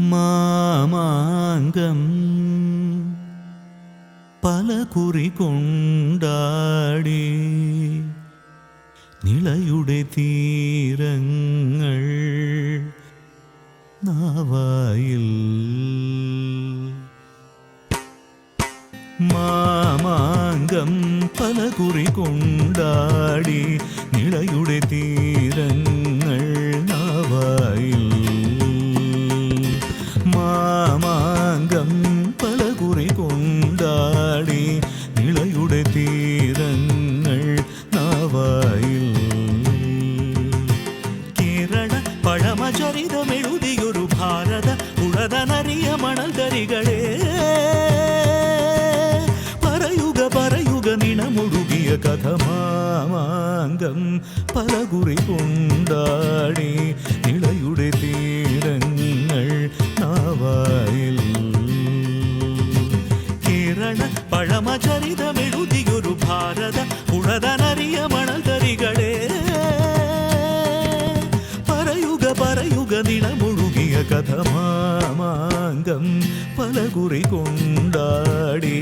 മാമാങ്കം പലകുറി കൊണ്ടാടി നിളയുടെ തീരങ്ങൾ നാവായിൽ. മാമാങ്കം പലകുറി കൊണ്ടാടി നിളയുടെ തീരങ്ങൾ നാവായിൽ. മാമാങ്കം പലകുറി കൊണ്ടാടി നിളയുടെ തീരങ്ങൾ നാവായിൽ. കേരള പഴമചരിതമെഴുതിയൊരു ഭാരത ഉടതനറിയ മണൽതരികളെ പറയുക നിണമൊഴുകിയ കഥ. മാമാങ്കം പലകുറി കൊണ്ടാടി നിളയുടെ തീരങ്ങൾ നാവായിൽ. കേരള പഴമചരിതമെഴുതിയൊരു ഭാരത ഉടതനറിയ മണൽതരികളെ പറയുക നിണമൊഴുകിയ കഥ. മാമാങ്കം പലകുറി കൊണ്ടാടി